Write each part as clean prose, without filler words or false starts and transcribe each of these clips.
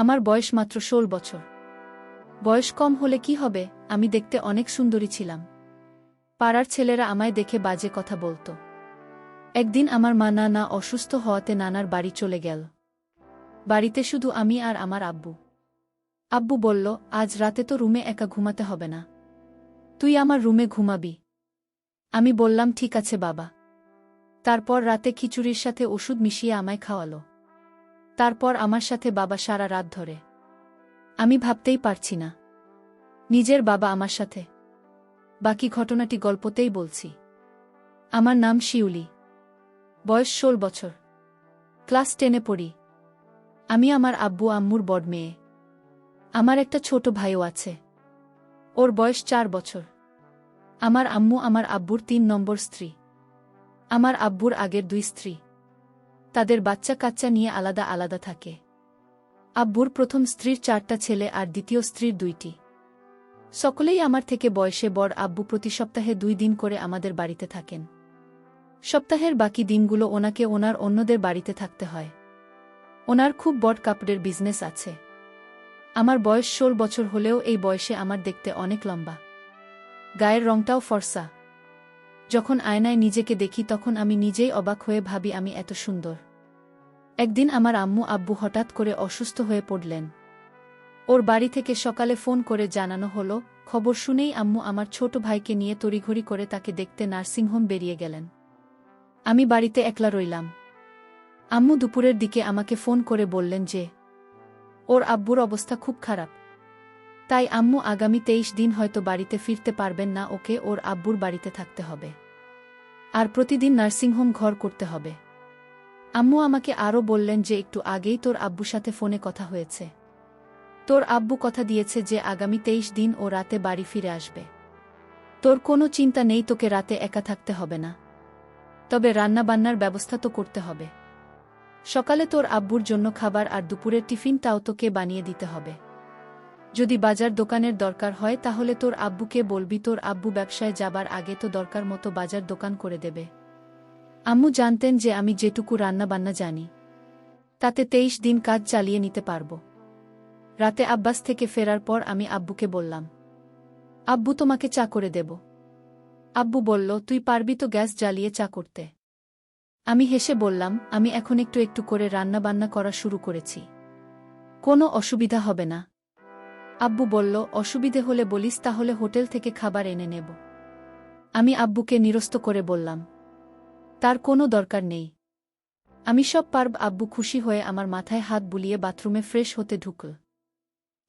আমার বয়স মাত্র ১৬ বছর। বয়স কম হলে কি হবে, আমি দেখতে অনেক সুন্দরী ছিলাম। পাড়ার ছেলেরা আমায় দেখে বাজে কথা বলত। একদিন আমার মা নানা অসুস্থ হওয়াতে নানার বাড়ি চলে গেল। বাড়িতে শুধু আমি আর আমার আব্বু। আব্বু বলল, আজ রাতে তো রুমে একা ঘুমাতে হবে না, তুই আমার রুমে ঘুমাবি। আমি বললাম, ঠিক আছে বাবা। তারপর রাতে খিচুড়ির সাথে ওষুধ মিশিয়ে আমায় খাওয়ালো। তারপর আমার সাথে বাবা সারা রাত ধরে। আমি ভাবতেই পারছি না, নিজের বাবা আমার সাথে। বাকি ঘটনাটি গল্পতেই বলছি। আমার নাম শিউলি। বয়স ১৬ বছর। ক্লাস 10-এ পড়ি। আমি আমার আব্বু আম্মুর বড় মেয়ে। আমার একটা ছোট ভাইও আছে, ওর বয়স ৪ বছর। আমার আম্মু আমার আব্বুর ৩ নম্বর স্ত্রী। আমার আব্বুর আগের ২ স্ত্রী। তাদের বাচ্চা কাচ্চা নিয়ে আলাদা আলাদা থাকে। আব্বুর প্রথম স্ত্রীর ৪টা ছেলে আর দ্বিতীয় স্ত্রীর ২টি। সকলেই আমার থেকে বয়সে বড়। আব্বু প্রতি সপ্তাহে ২ দিন করে আমাদের বাড়িতে থাকেন। সপ্তাহের বাকি দিনগুলো ওনাকে ওনার অন্যদের বাড়িতে থাকতে হয়। ওনার খুব বড় কাপড়ের বিজনেস আছে। আমার বয়স ১৬ বছর হলেও এই বয়সে আমার দেখতে অনেক লম্বা। গায়ের রংটাও ফর্সা। যখন আয়নায় নিজেকে দেখি তখন আমি নিজেই অবাক হয়ে ভাবি আমি এত সুন্দর। একদিন আমার আম্মু আব্বু হঠাৎ করে অসুস্থ হয়ে পড়লেন। ওর বাড়ি থেকে সকালে ফোন করে জানানো হলো। খবর শুনেই আম্মু আমার ছোট ভাইকে নিয়ে তড়িঘড়ি করে তাকে দেখতে নার্সিংহোম বেরিয়ে গেলেন। আমি বাড়িতে একলা রইলাম। আম্মু দুপুরের দিকে আমাকে ফোন করে বললেন যে ওর আব্বুর অবস্থা খুব খারাপ। তাই আম্মু আগামী ২৩ দিন হয়তো বাড়িতে ফিরতে পারবেন না, ওকে ওর আব্বুর বাড়িতে থাকতে হবে। আর প্রতিদিন নার্সিংহোম ঘর করতে হবে। আম্মু আমাকে আরও বললেন যে একটু আগেই তোর আব্বুর সাথে ফোনে কথা হয়েছে। তোর আব্বু কথা দিয়েছে যে আগামী ২৩ দিন ও রাতে বাড়ি ফিরে আসবে। তোর কোনো চিন্তা নেই, তোকে রাতে একা থাকতে হবে না। তবে রান্নাবান্নার ব্যবস্থা তো করতে হবে। সকালে তোর আব্বুর জন্য খাবার আর দুপুরের টিফিনটাও তোকে বানিয়ে দিতে হবে। যদি বাজার দোকানের দরকার হয় তাহলে তোর আব্বুকে বলবি, তোর আব্বু ব্যবসায় যাবার আগে তো দরকার মতো বাজার দোকান করে দেবে। আম্মু জানতেন যে আমি যেটুকু রান্নাবান্না জানি তাতে ২৩ দিন কাজ চালিয়ে নিতে পারব। রাতে আব্বাস থেকে ফেরার পর আমি আব্বুকে বললাম, আব্বু তোমাকে চা করে দেব। আব্বু বলল, তুই পারবি তো গ্যাস জ্বালিয়ে চা করতে? আমি হেসে বললাম, আমি এখন একটু একটু করে রান্নাবান্না করা শুরু করেছি, কোনো অসুবিধা হবে না। আব্বু বলল, অসুবিধে হলে বলিস, তাহলে হোটেল থেকে খাবার এনে নেব। আমি আব্বুকে নিরস্ত করে বললাম, তার কোনো দরকার নেই, আমি সব পারব। আব্বু খুশি হয়ে আমার মাথায় হাত বুলিয়ে বাথরুমে ফ্রেশ হতে ঢুকল।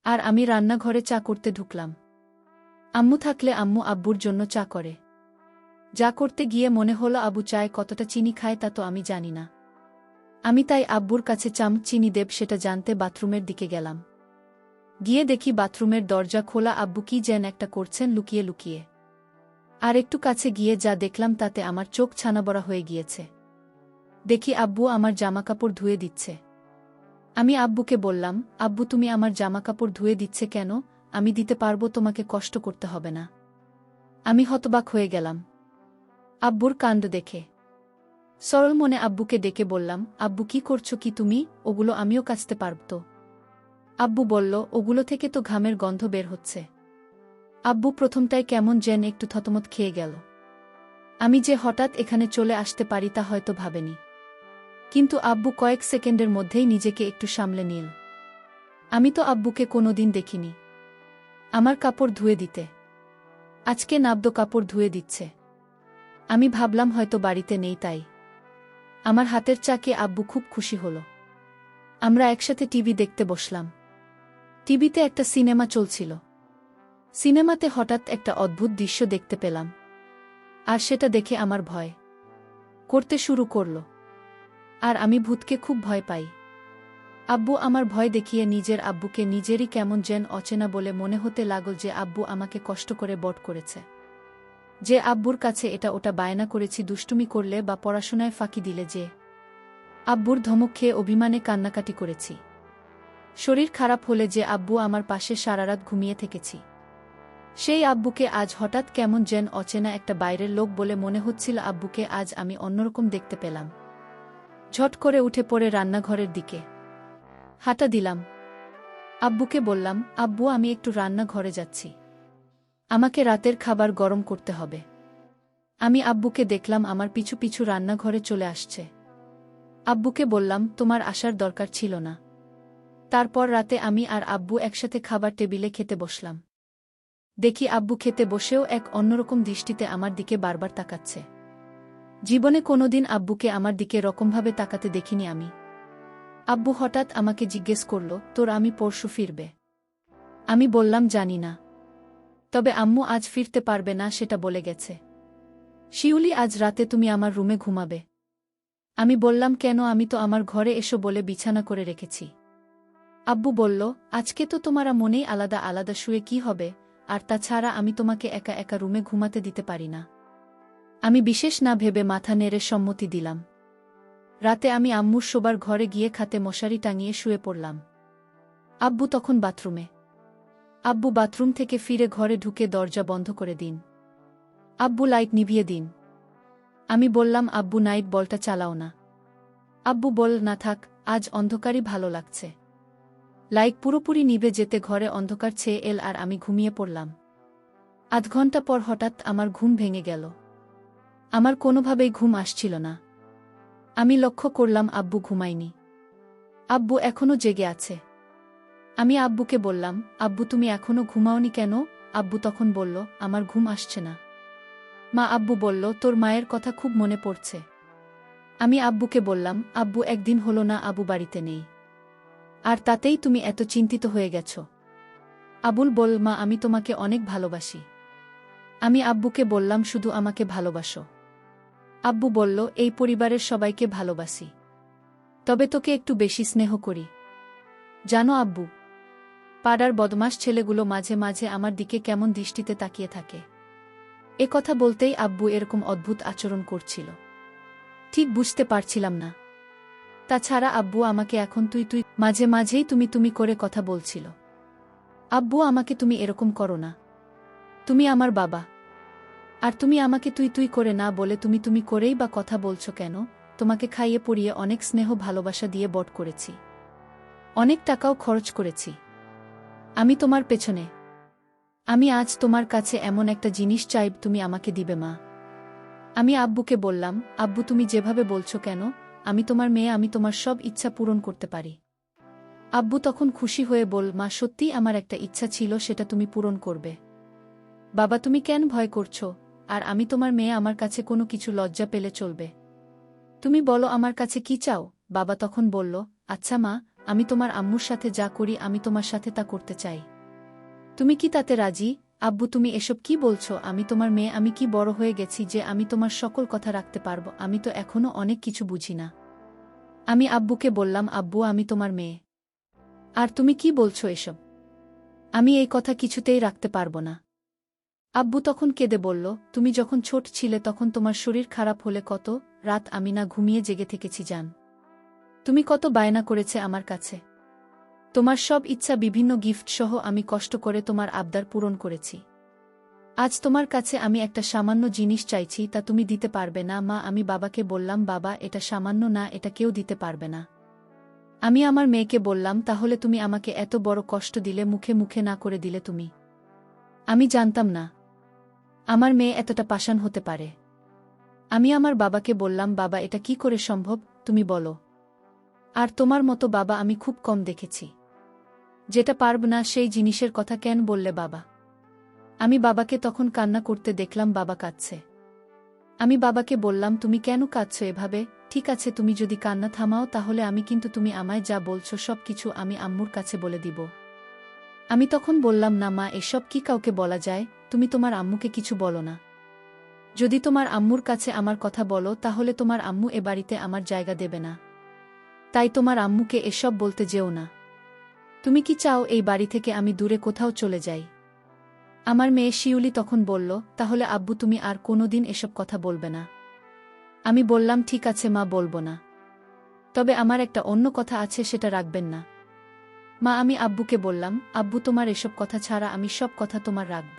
আর আমি রান্নাঘরে চা করতে ঢুকলাম। আম্মু থাকলে আম্মু আব্বুর জন্য চা করে। যা করতে গিয়ে মনে হলো আব্বু চায়ে কতটা চিনি খায় তা তো আমি জানি না। আমি তাই আব্বুর কাছে চিনি দেব সেটা জানতে বাথরুমের দিকে গেলাম। গিয়ে দেখি বাথরুমের দরজা খোলা। আব্বু কি যেন একটা করছেন লুকিয়ে লুকিয়ে। আর একটু কাছে গিয়ে যা দেখলাম তাতে আমার চোখ ছানাবড়া হয়ে গিয়েছে। দেখি আব্বু আমার জামাকাপড় ধুয়ে দিচ্ছে। আমি আব্বুকে বললাম, আব্বু তুমি আমার জামাকাপড় ধুয়ে দিচ্ছে কেন? আমি দিতে পারবো, তোমাকে কষ্ট করতে হবে না। আমি হতবাক হয়ে গেলাম আব্বুর কাণ্ড দেখে। সরল মনে আব্বুকে ডেকে বললাম, আব্বু কি করছো কি তুমি? ওগুলো আমিও কাচতে পারব তো? আব্বু বলল, ওগুলো থেকে তো ঘামের গন্ধ বের হচ্ছে। আব্বু প্রথমটায় কেমন যেন একটু থতমত খেয়ে গেল। আমি যে হঠাৎ এখানে চলে আসতে পারি তা হয়তো ভাবেনি। কিন্তু আব্বু কয়েক সেকেন্ডের মধ্যেই নিজেকে একটু সামলে নিল। আমি তো আব্বুকে কোনোদিন দেখিনি আমার কাপড় ধুয়ে দিতে। আজকে নাবদ কাপড় ধুয়ে দিচ্ছে। আমি ভাবলাম হয়তো বাড়িতে নেই, তাই আমার হাতের চাকে আব্বু খুব খুশি হল। আমরা একসাথে টিভি দেখতে বসলাম। টিভিতে একটা সিনেমা চলছিল। সিনেমাতে হঠাৎ একটা অদ্ভুত দৃশ্য দেখতে পেলাম। আর সেটা দেখে আমার ভয় করতে শুরু করল। আর আমি ভূতকে খুব ভয় পাই। আব্বু আমার ভয় দেখিয়ে নিজের আব্বুকে নিজেরই কেমন যেন অচেনা বলে মনে হতে লাগল। যে আব্বু আমাকে কষ্ট করে বড় করেছে, যে আব্বুর কাছে এটা ওটা বায়না করেছি দুষ্টুমি করলে বা পড়াশোনায় ফাঁকি দিলে, যে আব্বুর ধমক খেয়ে অভিমানে কান্নাকাটি করেছি, শরীর খারাপ হলে যে আব্বু আমার পাশে সারারাত ঘুমিয়ে থেকেছি, সেই আব্বুকে আজ হঠাৎ কেমন যেন অচেনা একটা বাইরের লোক বলে মনে হচ্ছিল। আব্বুকে আজ আমি অন্যরকম দেখতে পেলাম। ঝট করে উঠে পড়ে রান্নাঘরের দিকে হাঁটা দিলাম। আব্বুকে বললাম, আব্বু আমি একটু রান্নাঘরে যাচ্ছি। আমাকে রাতের খাবার গরম করতে হবে। আমি আব্বুকে দেখলাম আমার পিছু পিছু রান্নাঘরে চলে আসছে। আব্বুকে বললাম, তোমার আসার দরকার ছিল না। তারপর রাতে আমি আর আব্বু একসাথে খাবার টেবিলে খেতে বসলাম। দেখি আব্বু খেতে বসেও এক অন্যরকম দৃষ্টিতে আমার দিকে বারবার তাকাচ্ছে। জীবনে কোনোদিন আব্বুকে আমার দিকে রকমভাবে তাকাতে দেখিনি আমি। আব্বু হঠাৎ আমাকে জিজ্ঞেস করল, তোর আমি পরশু ফিরবে? আমি বললাম, জানি না। তবে আম্মু আজ ফিরতে পারবে না সেটা বলে গেছে। শিউলি, আজ রাতে তুমি আমার রুমে ঘুমাবে। আমি বললাম, কেন? আমি তো আমার ঘরে এসো বলে বিছানা করে রেখেছি। আব্বু বলল, আজকে তো তোমারা মনেই আলাদা আলাদা শুয়ে কি হবে, আর তাছাড়া আমি তোমাকে একা একা রুমে ঘুমাতে দিতে পারি না। আমি বিশেষ না ভেবে মাথা নেড়ে সম্মতি দিলাম। রাতে আমি আম্মুর শোবার ঘরে গিয়ে খাটে মশারি টাঙিয়ে শুয়ে পড়লাম। আব্বু তখন বাথরুমে। আব্বু বাথরুম থেকে ফিরে ঘরে ঢুকে দরজা বন্ধ করে দিন। আব্বু লাইট নিভিয়ে দিন। আমি বললাম, আব্বু নাইট বলটা চালাও না। আব্বু বল, না থাক, আজ অন্ধকারই ভালো লাগছে। লাইট পুরোপুরি নিভে যেতে ঘরে অন্ধকার ছেয়ে এল আর আমি ঘুমিয়ে পড়লাম। আধ ঘন্টা পর হঠাৎ আমার ঘুম ভেঙে গেল। আমার কোনোভাবেই ঘুম আসছিল না। আমি লক্ষ্য করলাম আব্বু ঘুমায়নি। আব্বু এখনো জেগে আছে। আমি আব্বুকে বললাম, আব্বু তুমি এখনো ঘুমাওনি কেন? আব্বু তখন বলল, আমার ঘুম আসছে না। মা, আব্বু বলল, তোর মায়ের কথা খুব মনে পড়ছে। আমি আব্বুকে বললাম, আব্বু একদিন হলো না আবু বাড়িতে নেই, আর তাতেই তুমি এত চিন্তিত হয়ে গেছ। আবুল বল, মা আমি তোমাকে অনেক ভালোবাসি। আমি আব্বুকে বললাম, শুধু আমাকে ভালোবাসো? আব্বু বলল, এই পরিবারের সবাইকে ভালোবাসি, তবে তোকে একটু বেশি স্নেহ করি। জানো আব্বু, পাড়ার বদমাশ ছেলেগুলো মাঝে মাঝে আমার দিকে কেমন দৃষ্টিতে তাকিয়ে থাকে। এ কথা বলতেই আব্বু এরকম অদ্ভুত আচরণ করছিল। ঠিক বুঝতে পারছিলাম না। তাছাড়া আব্বু আমাকে এখন তুই তুই, মাঝে মাঝেই তুমি তুমি করে কথা বলছিল। আব্বু, আমাকে তুমি এরকম করো না। তুমি আমার বাবা, আর তুমি আমাকে তুই তুই করে না বলে তুমি তুমি করেই বা কথা বলছো কেন? তোমাকে খাইয়ে পড়িয়ে অনেক স্নেহ ভালোবাসা দিয়ে বড় করেছি, অনেক টাকাও খরচ করেছি আমি তোমার পেছনে। আমি আজ তোমার কাছে এমন একটা জিনিস চাইব, তুমি আমাকে দিবে মা? আমি আব্বুকে বললাম, আব্বু তুমি যেভাবে বলছো কেন? আমি তোমার মেয়ে, আমি তোমার সব ইচ্ছা পূরণ করতে পারি। আব্বু তখন খুশি হয়ে বল, মা সত্যিই আমার একটা ইচ্ছা ছিল, সেটা তুমি পূরণ করবে। বাবা তুমি কেন ভয় করছো? আর আমি তোমার মেয়ে, আমার কাছে কোনো কিছু লজ্জা পেলে চলবে। তুমি বলো আমার কাছে কি চাও? বাবা তখন বলল, আচ্ছা মা, আমি তোমার আম্মুর সাথে যা করি আমি তোমার সাথে তা করতে চাই। তুমি কি তাতে রাজি? আব্বু তুমি এসব কি বলছো? আমি তোমার মেয়ে, আমি কি বড় হয়ে গেছি যে আমি তোমার সকল কথা রাখতে পারবো? আমি তো এখনো অনেক কিছু বুঝি না। আমি আব্বুকে বললাম, আব্বু আমি তোমার মেয়ে, আর তুমি কি বলছো এসব? আমি এই কথা কিছুতেই রাখতে পারবো না। আব্বু তখন কেঁদে বলল, তুমি যখন ছোট ছিলে তখন তোমার শরীর খারাপ হলে কত রাত আমি না ঘুমিয়ে জেগে থেকেছি জান। তুমি কত বায়না করেছে আমার কাছে। তোমার সব ইচ্ছা, বিভিন্ন গিফট সহ আমি কষ্ট করে তোমার আবদার পূরণ করেছি। আজ তোমার কাছে আমি একটা সামান্য জিনিস চাইছি, তা তুমি দিতে পারবে না। মা, আমি বাবাকে বললাম, বাবা এটা সামান্য না, এটা কেউ দিতে পারবে না। আমি আমার মেয়েকে বললাম, তাহলে তুমি আমাকে এত বড় কষ্ট দিলে, মুখে মুখে না করে দিলে তুমি? আমি জানতাম না আমার মেয়ে এতটা পাষাণ হতে পারে। আমি আমার বাবাকে বললাম, বাবা এটা কি করে সম্ভব, তুমি বলো। আর তোমার মতো বাবা আমি খুব কম দেখেছি। যেটা পারব না সেই জিনিসের কথা কেন বললে বাবা? আমি বাবাকে তখন কান্না করতে দেখলাম, বাবা কাঁদছে। আমি বাবাকে বললাম, তুমি কেন কাঁদছো এভাবে? ঠিক আছে তুমি যদি কান্না থামাও তাহলে আমি কিন্তু তুমি আমায় যা বলছো সব কিছু আমি আম্মুর কাছে বলে দিব। আমি তখন বললাম, না মা, এসব কি কাউকে বলা যায়? তুমি তোমার আম্মুকে কিছু বলো না। যদি তোমার আম্মুর কাছে আমার কথা বলো তাহলে তোমার আম্মু এ বাড়িতে আমার জায়গা দেবে না। তাই তোমার আম্মুকে এসব বলতে যেও না। তুমি কি চাও এই বাড়ি থেকে আমি দূরে কোথাও চলে যাই? আমার মেয়ে শিউলি তখন বলল, তাহলে আব্বু তুমি আর কোনোদিন এসব কথা বলবে না? আমি বললাম, ঠিক আছে মা, বলবো না। তবে আমার একটা অন্য কথা আছে, সেটা রাখবেন না? মা, আমি আব্বুকে বললাম, আব্বু তোমার এসব কথা ছাড়া আমি সব কথা তোমার রাখব।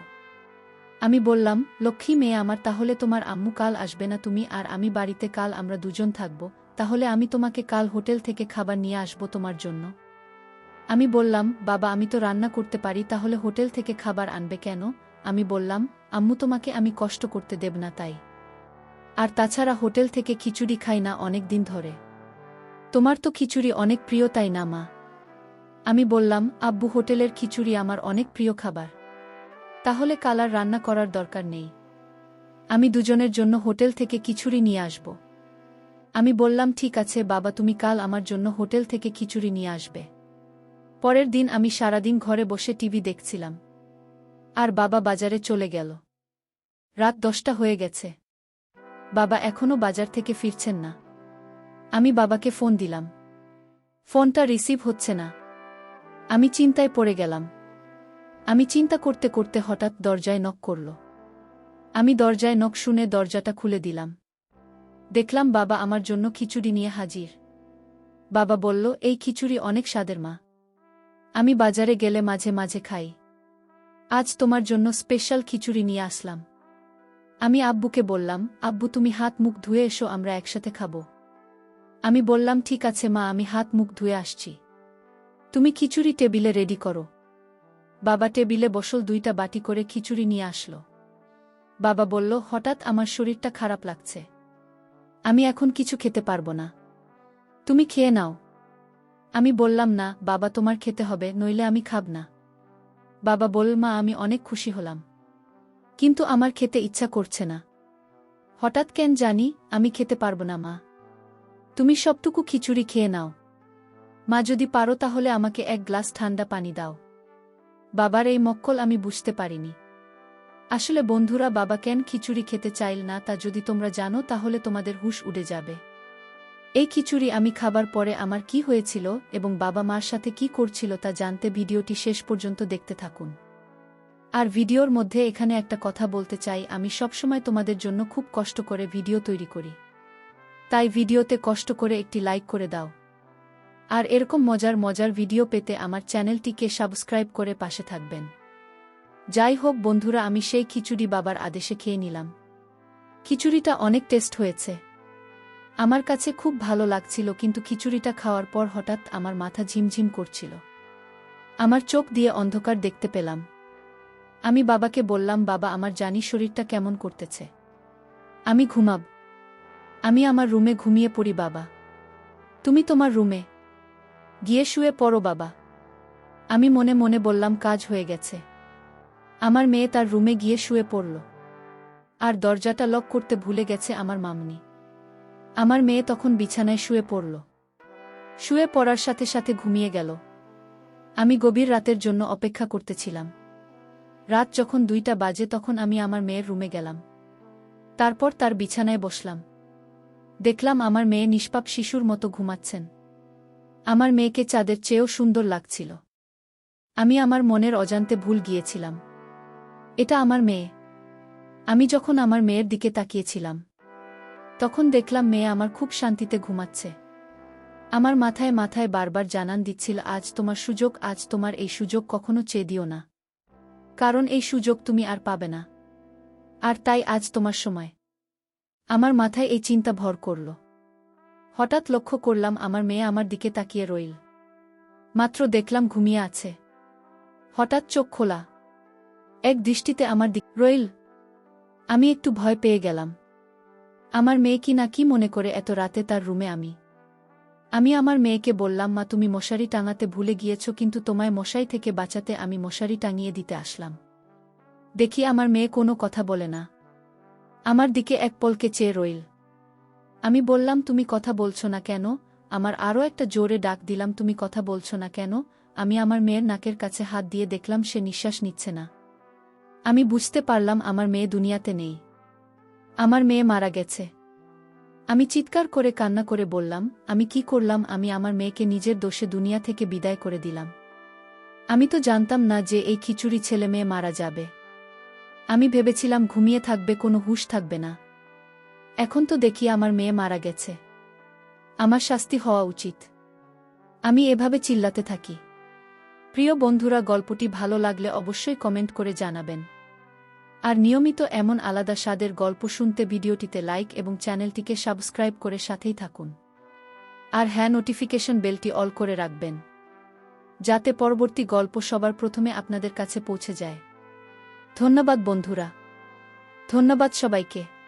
আমি বললাম, লক্ষ্মী মেয়ে আমার, তাহলে তোমার আম্মু কাল আসবে না, তুমি আর আমি বাড়িতে কাল আমরা দুজন থাকব। তাহলে আমি তোমাকে কাল হোটেল থেকে খাবার নিয়ে আসব তোমার জন্য। আমি বললাম, বাবা আমি তো রান্না করতে পারি, তাহলে হোটেল থেকে খাবার আনবে কেন? আমি বললাম, আম্মু তোমাকে আমি কষ্ট করতে দেব না তাই। আর তাছাড়া হোটেল থেকে খিচুড়ি খাই না অনেক দিন ধরে। তোমার তো খিচুড়ি অনেক প্রিয় তাই না মা? আমি বললাম, আব্বু হোটেলের খিচুড়ি আমার অনেক প্রিয় খাবার। তাহলে কাল আর রান্না করার দরকার নেই। আমি দুজনের জন্য হোটেল থেকে খিচুড়ি নিয়ে আসব। আমি বললাম, ঠিক আছে বাবা, তুমি কাল আমার জন্য হোটেল থেকে খিচুড়ি নিয়ে আসবে। পরের দিন আমি সারাদিন ঘরে বসে টিভি দেখছিলাম। আর বাবা বাজারে চলে গেল। রাত 10টা হয়ে গেছে। বাবা এখনও বাজার থেকে ফিরছেন না। আমি বাবাকে ফোন দিলাম। ফোনটা রিসিভ হচ্ছে না। আমি চিন্তায় পড়ে গেলাম। আমি চিন্তা করতে করতে হঠাৎ দরজায় নক করল। আমি দরজায় নক শুনে দরজাটা খুলে দিলাম। দেখলাম বাবা আমার জন্য খিচুড়ি নিয়ে হাজির। বাবা বলল, এই খিচুড়ি অনেক স্বাদের মা। আমি বাজারে গেলে মাঝে মাঝে খাই। আজ তোমার জন্য স্পেশাল খিচুড়ি নিয়ে আসলাম। আমি আব্বুকে বললাম, আব্বু তুমি হাত মুখ ধুয়ে এসো, আমরা একসাথে খাবো। আমি বললাম, ঠিক আছে মা, আমি হাত মুখ ধুয়ে আসছি। তুমি খিচুড়ি টেবিলে রেডি করো। বাবা টেবিলে বসল, 2টা বাটি করে খিচুড়ি নিয়ে আসলো। বাবা বলল, হঠাৎ আমার শরীরটা খারাপ লাগছে। আমি এখন কিছু খেতে পারবো না। তুমি খেয়ে নাও। আমি বললাম, না বাবা, তোমার খেতে হবে, নইলে আমি খাব না। বাবা বলল, মা আমি অনেক খুশি হলাম, কিন্তু আমার খেতে ইচ্ছা করছে না। হঠাৎ কেন জানি আমি খেতে পারবো না মা। তুমি সবটুকু খিচুড়ি খেয়ে নাও। মা যদি পারো তাহলে আমাকে 1 গ্লাস ঠান্ডা পানি দাও। বাবার এই মক্কল আমি বুঝতে পারিনি। আসলে বন্ধুরা, বাবা কেন খিচুড়ি খেতে চাইল না তা যদি তোমরা জানো তাহলে তোমাদের হুঁশ উড়ে যাবে। এই খিচুড়ি আমি খাবার পরে আমার কি হয়েছিল এবং বাবা মার সাথে কি করছিল তা জানতে ভিডিওটি শেষ পর্যন্ত দেখতে থাকুন। আর ভিডিওর মধ্যে এখানে একটা কথা বলতে চাই, আমি সবসময় তোমাদের জন্য খুব কষ্ট করে ভিডিও তৈরি করি। তাই ভিডিওতে কষ্ট করে একটি লাইক করে দাও। আর এরকম মজার মজার ভিডিও পেতে আমার চ্যানেলটিকে সাবস্ক্রাইব করে পাশে থাকবেন। যাই হোক বন্ধুরা, আমি সেই খিচুড়ি বাবার আদেশে খেয়ে নিলাম। খিচুড়িটা অনেক টেস্ট হয়েছে। আমার কাছে খুব ভালো লাগছিল, কিন্তু খিচুড়িটা খাওয়ার পর হঠাৎ আমার মাথা ঝিমঝিম করছিল। আমার চোখ দিয়ে অন্ধকার দেখতে পেলাম। আমি বাবাকে বললাম, বাবা আমার জানি শরীরটা কেমন করতেছে। আমি ঘুমাব। আমি আমার রুমে ঘুমিয়ে পড়ি বাবা। তুমি তোমার রুমে গিয়ে শুয়ে পড়ো বাবা। আমি মনে মনে বললাম, কাজ হয়ে গেছে। আমার মেয়ে তার রুমে গিয়ে শুয়ে পড়ল। আর দরজাটা লক করতে ভুলে গেছে আমার মামুনি। আমার মেয়ে তখন বিছানায় শুয়ে পড়ল। শুয়ে পড়ার সাথে সাথে ঘুমিয়ে গেল। আমি গভীর রাতের জন্য অপেক্ষা করতেছিলাম। রাত যখন 2টা বাজে তখন আমি আমার মেয়ের রুমে গেলাম। তারপর তার বিছানায় বসলাম। দেখলাম আমার মেয়ে নিষ্পাপ শিশুর মতো ঘুমাচ্ছেন। আমার মেয়েকে চাঁদের চেয়েও সুন্দর লাগছিল। আমি আমার মনের অজান্তে ভুল গিয়েছিলাম, এটা আমার মেয়ে। আমি যখন আমার মেয়ের দিকে তাকিয়েছিলাম তখন দেখলাম মেয়ে আমার খুব শান্তিতে ঘুমাচ্ছে। আমার মাথায় মাথায় বারবার জানান দিচ্ছিল, আজ তোমার সুযোগ, আজ তোমার এই সুযোগ কখনো চেয়ে দিও না, কারণ এই সুযোগ তুমি আর পাবে না। আর তাই আজ তোমার সময়। আমার মাথায় এই চিন্তা ভর করল। হঠাৎ লক্ষ্য করলাম আমার মেয়ে আমার দিকে তাকিয়ে রইল। মাত্র দেখলাম ঘুমিয়ে আছে। হঠাৎ চোখ খোলা, এক দৃষ্টিতে আমার দিকে রইল। আমি একটু ভয় পেয়ে গেলাম। আমার মেয়ে কি না কি মনে করে এত রাতে তার রুমে আমি আমার মেয়েকে বললাম, মা তুমি মশারি টাঙাতে ভুলে গিয়েছ, কিন্তু তোমায় মশাই থেকে বাঁচাতে আমি মশারি টাঙিয়ে দিতে আসলাম। দেখি আমার মেয়ে কোনো কথা বলে না, আমার দিকে এক পলকে চেয়ে রইল। আমি বললাম, তুমি কথা বলছো না কেন? আমার আরও একটা জোরে ডাক দিলাম, তুমি কথা বলছো না কেন? আমি আমার মেয়ের নাকের কাছে হাত দিয়ে দেখলাম সে নিঃশ্বাস নিচ্ছে না। আমি বুঝতে পারলাম আমার মেয়ে দুনিয়াতে নেই। আমার মেয়ে মারা গেছে। আমি চিৎকার করে কান্না করে বললাম, আমি কি করলাম? আমি আমার মেয়েকে নিজের দোষে দুনিয়া থেকে বিদায় করে দিলাম। আমি তো জানতাম না যে এই খিচুড়ি ছেলে মেয়ে মারা যাবে। আমি ভেবেছিলাম ঘুমিয়ে থাকবে, কোনো হুঁশ থাকবে না। এখন তো দেখি আমার মেয়ে মারা গেছে। আমার শাস্তি হওয়া উচিত। আমি এভাবে চিল্লাতে থাকি। প্রিয় বন্ধুরা, গল্পটি ভালো লাগলে অবশ্যই কমেন্ট করে জানাবেন। আর নিয়মিত এমন আলাদা স্বাদের গল্প শুনতে ভিডিওটিতে লাইক এবং চ্যানেলটিকে সাবস্ক্রাইব করে সাথেই থাকুন। আর হ্যাঁ, নোটিফিকেশন বেলটি অল করে রাখবেন। যাতে পরবর্তী গল্প সবার প্রথমে আপনাদের কাছে পৌঁছে যায়। ধন্যবাদ বন্ধুরা। ধন্যবাদ সবাইকে।